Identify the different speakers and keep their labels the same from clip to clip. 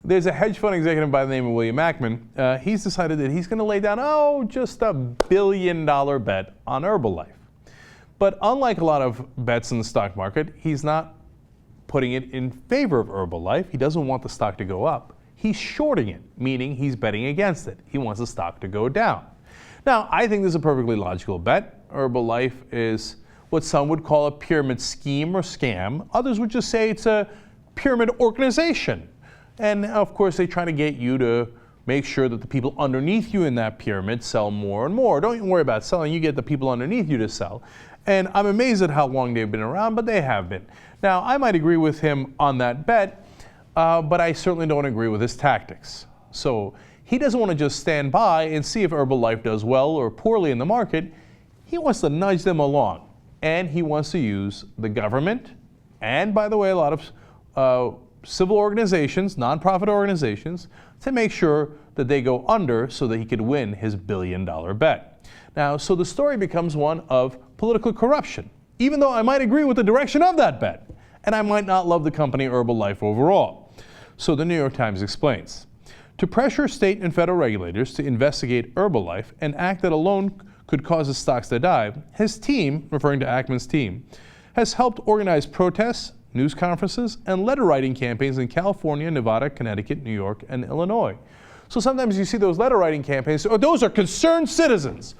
Speaker 1: There's a hedge fund executive by the name of William Ackman. He's decided that he's going to lay down, just a $1 billion bet on Herbalife. But unlike a lot of bets in the stock market, he's not putting it in favor of Herbalife. He doesn't want the stock to go up. He's shorting it, meaning he's betting against it. He wants the stock to go down. Now, I think this is a perfectly logical bet. Herbalife is what some would call a pyramid scheme or scam. Others would just say it's a pyramid organization. And of course, they try to get you to make sure that the people underneath you in that pyramid sell more and more. Don't even worry about selling. You get the people underneath you to sell. And I'm amazed at how long they've been around, but they have been. Now, I might agree with him on that bet, but I certainly don't agree with his tactics. So he doesn't want to just stand by and see if Herbalife does well or poorly in the market. He wants to nudge them along. And he wants to use the government and, by the way, a lot of civil organizations, nonprofit organizations, to make sure that they go under so that he could win his $1 billion bet. Now, so the story becomes one of political corruption, even though I might agree with the direction of that bet, and I might not love the company Herbalife overall. So the New York Times explains, to pressure state and federal regulators to investigate Herbalife, an act that alone could cause its stocks to dive, his team, referring to Ackman's team, has helped organize protests, news conferences, and letter writing campaigns in California, Nevada, Connecticut, New York, and Illinois. So sometimes you see those letter writing campaigns, those are concerned citizens,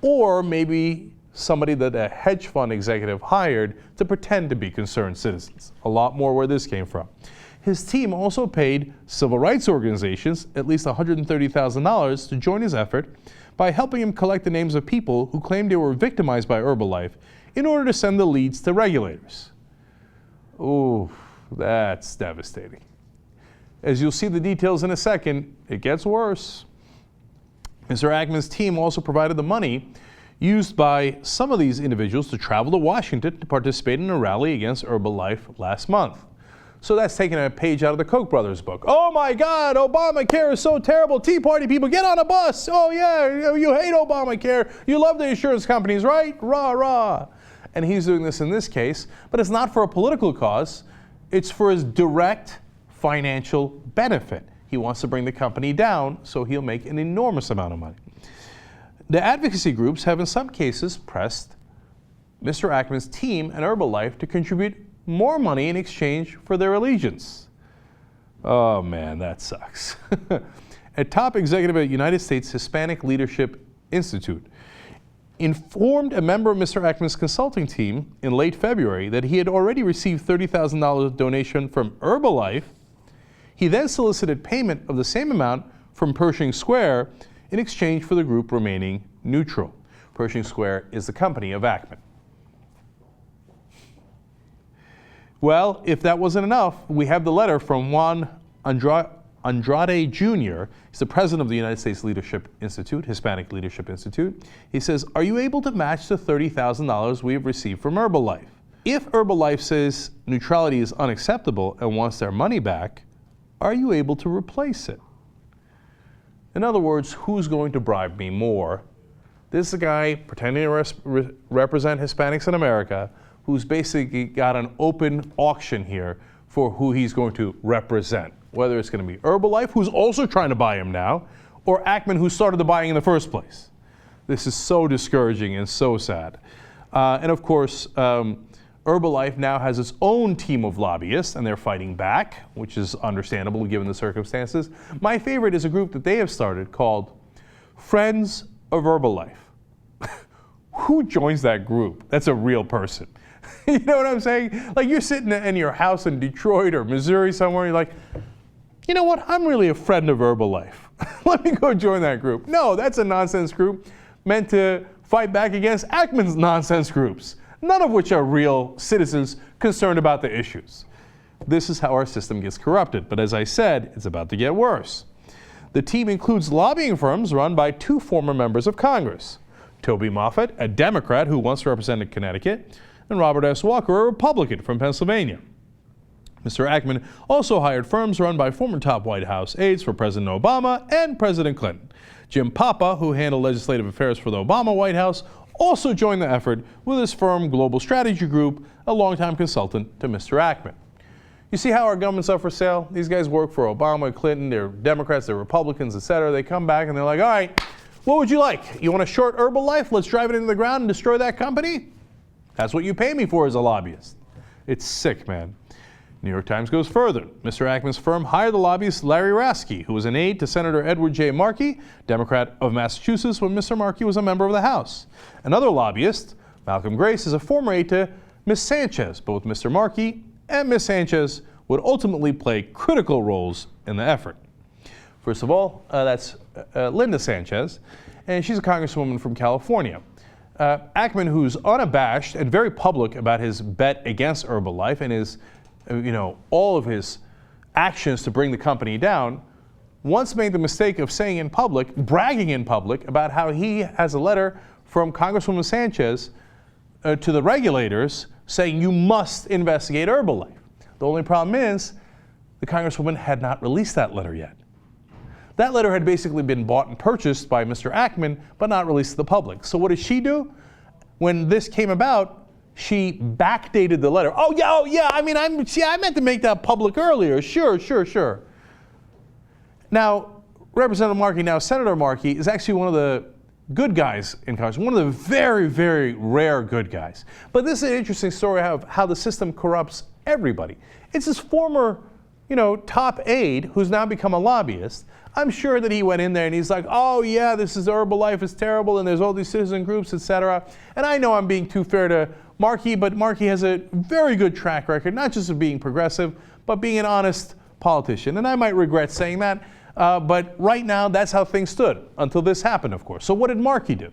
Speaker 1: or maybe somebody that a hedge fund executive hired to pretend to be concerned citizens. A lot more where this came from. His team also paid civil rights organizations at least $130,000 to join his effort by helping him collect the names of people who claimed they were victimized by Herbalife in order to send the leads to regulators. Ooh, that's devastating. As you'll see the details in a second, it gets worse. Mr. Ackman's team also provided the money used by some of these individuals to travel to Washington to participate in a rally against Herbalife last month. So that's taking a page out of the Koch brothers book. Oh my God, Obamacare is so terrible. Tea Party people, get on a bus. Oh yeah, you hate Obamacare. You love the insurance companies, right? Rah, rah. And he's doing this in this case, but it's not for a political cause. It's for his direct financial benefit. He wants to bring the company down, so he'll make an enormous amount of money. The advocacy groups have in some cases pressed Mr. Ackman's team and Herbalife to contribute more money in exchange for their allegiance. Oh man, that sucks. A top executive at United States Hispanic Leadership Institute informed a member of Mr. Ackman's consulting team in late February that he had already received $30,000 donation from Herbalife. He then solicited payment of the same amount from Pershing Square in exchange for the group remaining neutral. Pershing Square is the company of Ackman. Well, if that wasn't enough, we have the letter from Juan Andrade Jr. He's the president of the United States Leadership Institute, Hispanic Leadership Institute. He says, are you able to match the $30,000 we have received from Herbalife? If Herbalife says neutrality is unacceptable and wants their money back, are you able to replace it? In other words, who's going to bribe me more? This is a guy pretending to represent Hispanics in America who's basically got an open auction here for who he's going to represent. Whether it's going to be Herbalife, who's also trying to buy him now, or Ackman, who started the buying in the first place. This is so discouraging and so sad. And of course, Herbalife now has its own team of lobbyists, and they're fighting back, which is understandable given the circumstances. My favorite is a group that they have started called Friends of Herbalife. Who joins that group? That's a real person. You know what I'm saying? Like you're sitting in your house in Detroit or Missouri somewhere, you're like, you know what? I'm really a friend of Herbalife. Let me go join that group. No, that's a nonsense group meant to fight back against Ackman's nonsense groups, none of which are real citizens concerned about the issues. This is how our system gets corrupted. But as I said, it's about to get worse. The team includes lobbying firms run by two former members of Congress, Toby Moffett, a Democrat who once represented Connecticut, and Robert S. Walker, a Republican from Pennsylvania. Mr. Ackman also hired firms run by former top White House aides for President Obama and President Clinton. Jim Papa, who handled legislative affairs for the Obama White House, also joined the effort with his firm Global Strategy Group, a longtime consultant to Mr. Ackman. You see how our governments are for sale? These guys work for Obama, Clinton, they're Democrats, they're Republicans, etc. They come back and they're like, all right, what would you like? You want a short Herbalife? Let's drive it into the ground and destroy that company? That's what you pay me for as a lobbyist. It's sick, man. New York Times goes further. Mr. Ackman's firm hired the lobbyist Larry Raske, who was an aide to Senator Edward J. Markey, Democrat of Massachusetts, when Mr. Markey was a member of the House. Another lobbyist, Malcolm Grace, is a former aide to Ms. Sánchez. Both Mr. Markey and Ms. Sánchez would ultimately play critical roles in the effort. First of all, that's Linda Sánchez, and she's a congresswoman from California. Ackman, who's unabashed and very public about his bet against Herbalife and his, all of his actions to bring the company down, once made the mistake of saying in public, bragging in public, about how he has a letter from Congresswoman Sánchez to the regulators saying you must investigate Herbalife. The only problem is the Congresswoman had not released that letter yet. That letter had basically been bought and purchased by Mr. Ackman, but not released to the public. So what did she do? When this came about, she backdated the letter. Oh yeah, I meant to make that public earlier. Sure. Now, Representative Markey, now Senator Markey, is actually one of the good guys in Congress, one of the very, very rare good guys. But this is an interesting story of how the system corrupts everybody. It's his former, top aide who's now become a lobbyist. I'm sure that he went in there and he's like, oh yeah, this is Herbalife is terrible and there's all these citizen groups, etc. And I know I'm being too fair to Markey, but Markey has a very good track record, not just of being progressive, but being an honest politician. And I might regret saying that, but right now that's how things stood until this happened, of course. So what did Markey do?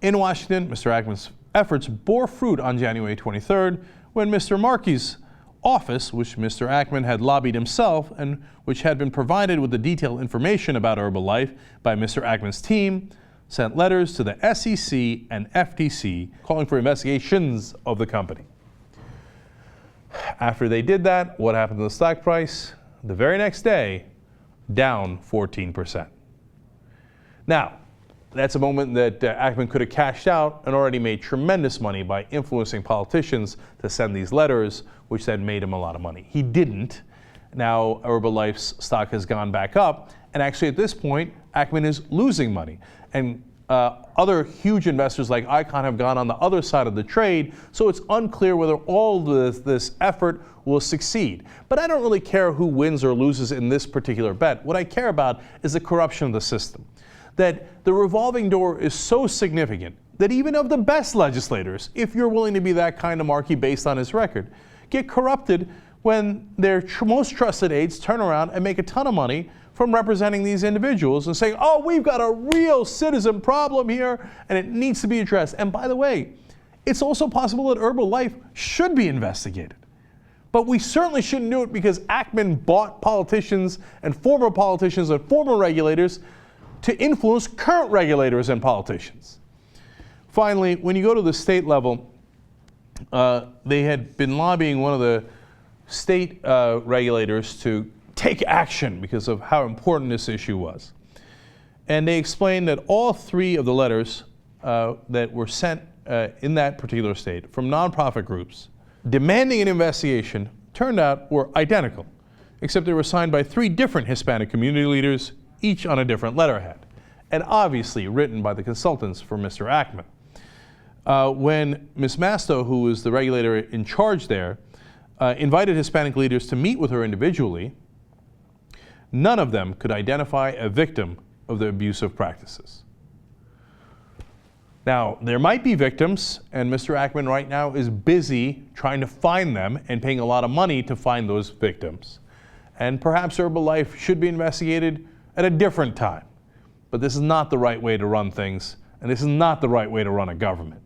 Speaker 1: In Washington, Mr. Ackman's efforts bore fruit on January 23rd when Mr. Markey's office, which Mr. Ackman had lobbied himself and which had been provided with the detailed information about Herbalife by Mr. Ackman's team, sent letters to the SEC and FTC calling for investigations of the company. After they did that, what happened to the stock price? The very next day, down 14%. Now, that's a moment that Ackman could have cashed out and already made tremendous money by influencing politicians to send these letters, which then made him a lot of money. He didn't. Now Herbalife's stock has gone back up, and actually at this point, Ackman is losing money. And other huge investors like Icahn have gone on the other side of the trade, so it's unclear whether all this effort will succeed. But I don't really care who wins or loses in this particular bet. What I care about is the corruption of the system. That the revolving door is so significant that even of the best legislators, if you're willing to be that kind of Markey based on his record, get corrupted when their most trusted aides turn around and make a ton of money from representing these individuals and saying, oh, we've got a real citizen problem here and it needs to be addressed. And by the way, it's also possible that Herbalife should be investigated. But we certainly shouldn't do it because Ackman bought politicians and former regulators to influence current regulators and politicians. Finally, when you go to the state level, they had been lobbying one of the state regulators to take action because of how important this issue was. And they explained that all three of the letters that were sent in that particular state from nonprofit groups demanding an investigation turned out were identical, except they were signed by three different Hispanic community leaders, each on a different letterhead, and obviously written by the consultants for Mr. Ackman. When Ms. Masto, who was the regulator in charge there, invited Hispanic leaders to meet with her individually, none of them could identify a victim of the abusive practices. Now, there might be victims, and Mr. Ackman right now is busy trying to find them and paying a lot of money to find those victims. And perhaps Herbalife should be investigated at a different time. But this is not the right way to run things, and this is not the right way to run a government.